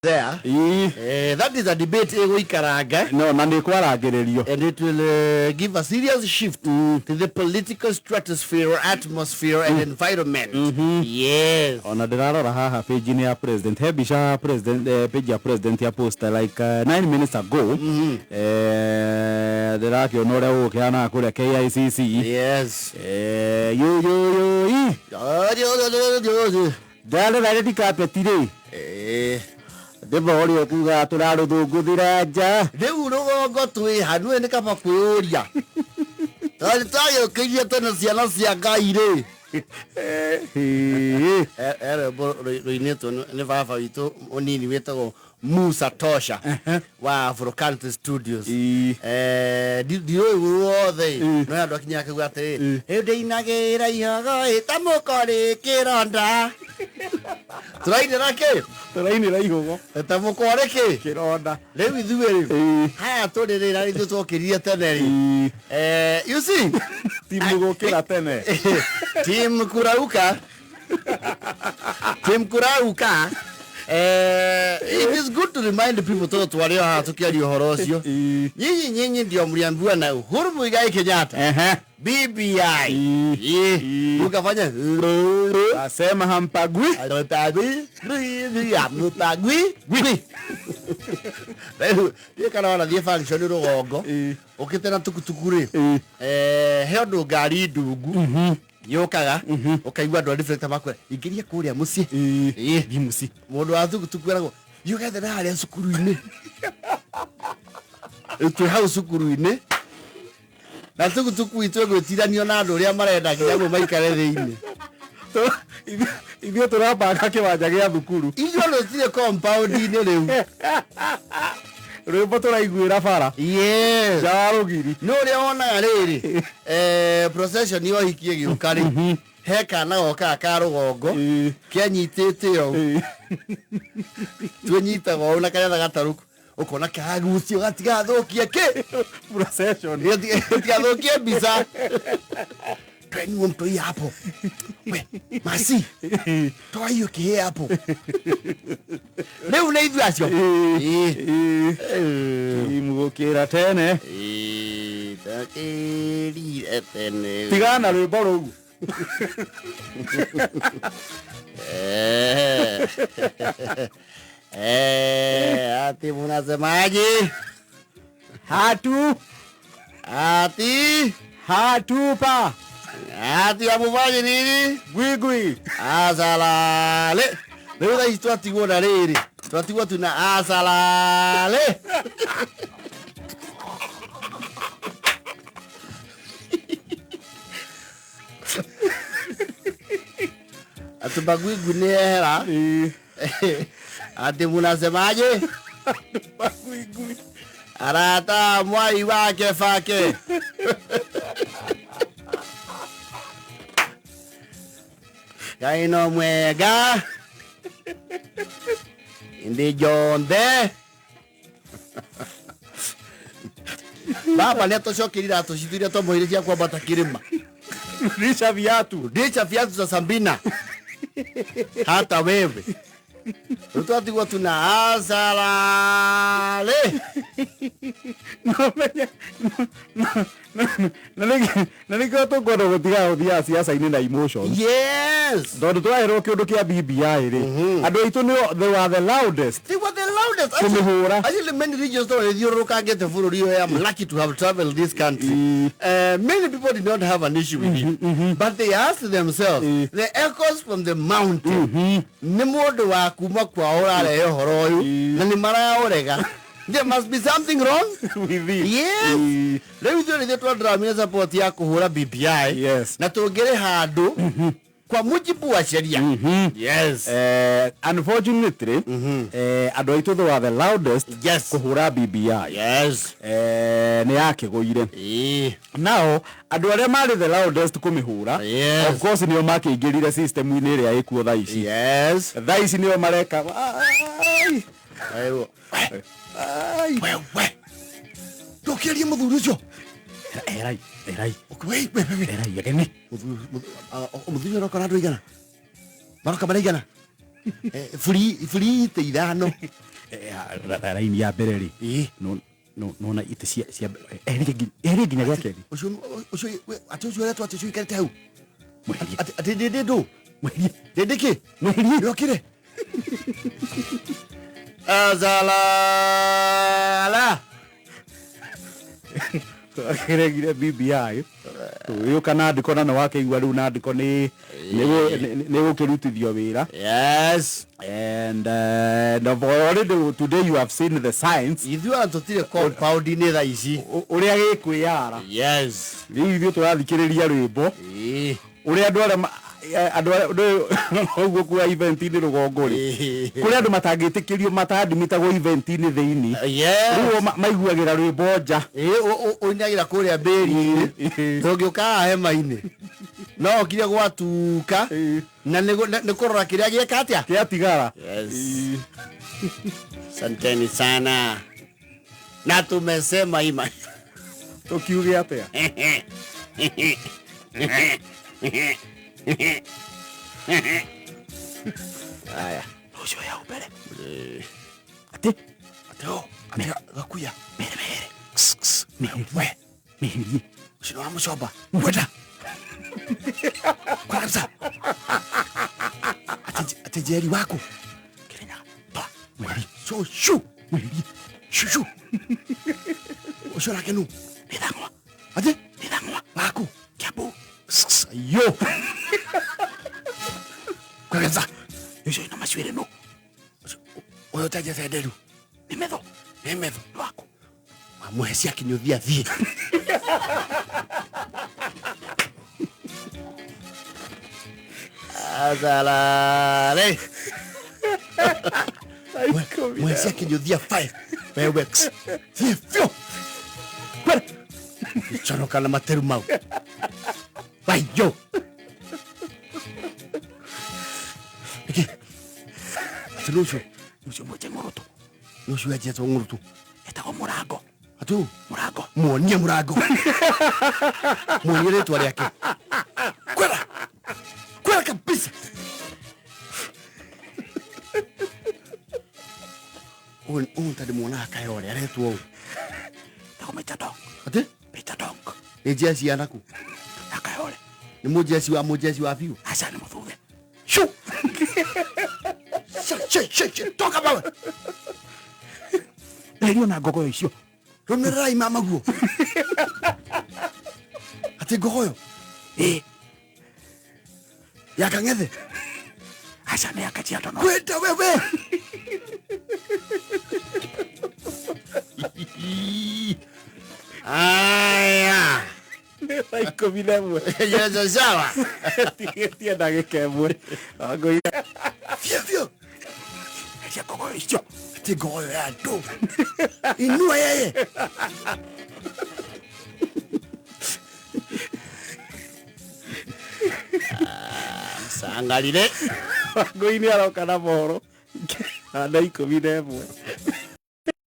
there. That is a debate no, and it will give a serious shift to the political stratosphere or atmosphere and environment. Yes. On a haha page in your president, Hebisha president, page your president your poster like 9 minutes ago. The Raki Honora Okiana Kura KICC. Yes. Dale carpet today. The body of Turado do Gudiraja. They would all go to a Hanu and a cup of Uria. I'll tell you, can you turn a Sianasia guy? Never for you only Veto Musa Tosha. Wow, for Country Studios. Did you all they? No, Dokinya, if they nagate, Tamokore, Kironda. Try the racket. The rainy Rayo. Tamokore, Kironda. Let me do it. I told you I need to talk here. You see, Timugo Kiratene. Tim Kurauka. It is good to remind the people to worry how to carry your Horosio. Yin Diomriambua now. Hurbu Guy Kenyatta. BBI. Look up on Sema Hampagui. I don't Pagui. You can order the function of Ogo. Okay, then I took to Kuri. Heldo Gari Dugu. Yokaga, okay, you are different tobacco. You get your Korea, Musi. Musi. What do to go? You get the haria Sukurine. To house Sukurine. That's a good to quit with Tiranionado, Yamara, like that will make a if you're to wrap a Hakeva, Jagabukuru. You don't see a compound in yes. No, they honor lady. Procession, you are here, you carry. Heka now, Caro or go. Can you take you? Twenty or Nakarataruk. Okonaka, you got to go, procession. You got to bizarre. 21 to apple. Masi. To you care apple. No need to ask you. Mukira tene. Tigana Riboro. Ati Munazamaji. Hatu pa. Ati amuvaje nini? Gwigwi. Azalale. Leo hii tuatigwa na lele. Tuatigwa tuna azalale. Atubagwigwi ni hela. Ati munasemaje? Bagwigwi. Arata mwai wake fake. Kaino mwega. Indi jonde. Baba neto shokirira to shituria to moiresia kwa batakirima. Risha viatu za Sambina. Hata wewe. Tutoati watu na azalale. Nalika to godo gotiga odia siasa ine na emotions. Yes. Dodo to aero kyodo kia BBI ri. Ado ito no they were the loudest. They were the loudest. Actually many regions don't you can get the full. I'm lucky to have traveled this country. Many people did not have an issue with it. But they asked themselves, the echoes from the mountain. Nemodo wa kuma kwa ora le horoyu. Na ni mara orega. There must be something wrong with it. Yes. Let me tell you that dramina support ya kuhura BBI. Yes. Na tugere hado kwa mujibu wa sheria. Yes. Unfortunately, adoito they were the loudest. Yes. Kuhura BBI. Yes. Ni yake goire. Now, adoare mari the loudest kumihura. Yes. Of course ni omake igirire system ine ria ikuo thaici. Yes. Thaici ni omareka. Aiwo. Wewe. Tokiaria muthuri ucio. Erai. Wait. Erai yageni. Muthuri ro kana ndoigana. Maroka maraigana. Free te ithano. raini ya mbere ri no na ite cia eri ginya gya keri ucio ati ucio retu ati ucio ikarite hau ati dedo dedeke yokire azala akeregire BBI uyu kana ndiko na wake igwa riu na ndiko ni gukirutithio wira. Yes, and already today you have seen the signs ithu antotire compound ni tha ici uria gikwiyara. Yes, riu ithu turathikiriria rwimbo uria andu oguo kwa event ni rugongo ri kuri andu matangitikirio matadmitagwo event ni thiini. Riu maiguagira rwimbo nja uinagira kuria mberi ndungiuka hema-ini no kire gwatuka na ni kurora kiria gieka atia kiatigara. Yes, santeni sana na tumesema ima tukiuge atia aya ucio ya ubere ati gakuya meheririo ucio wa mucoba kwenda kwa kabisa ati jeri wako kirenya pa so shu shu ucio rakenu nithangwa ati nithangwa wako kiabu yo kwa kabisa ucio ina macwire no uyo taje federu nimetho wako muhecia kinyuthia thie azalale muhecia kinyuthia 5 wewex thie fio chono kana materu mau bayo iki tulusho ucio moje ngoroto nusu ya jeto ngurutu etago murango atu murango muonie murango muonie letu aliake kwela kabisa un tadi muona kayole aletu wao tago metadong ati metadong ni jeshi anaku akayole ni mujesi wa fiu asa ni muthuge shu shit talk about it ndio na gogo icio rumirai mama guo ati gogo ya kangethe asa ni akachia tono kwenda wewe aya iko bilemwe yezo sawa tia ndage kemwe ago fio ya gogo icio ati gogo ya ndo inua yeye sangalire ago ini aroka na boro anda iko bilemwe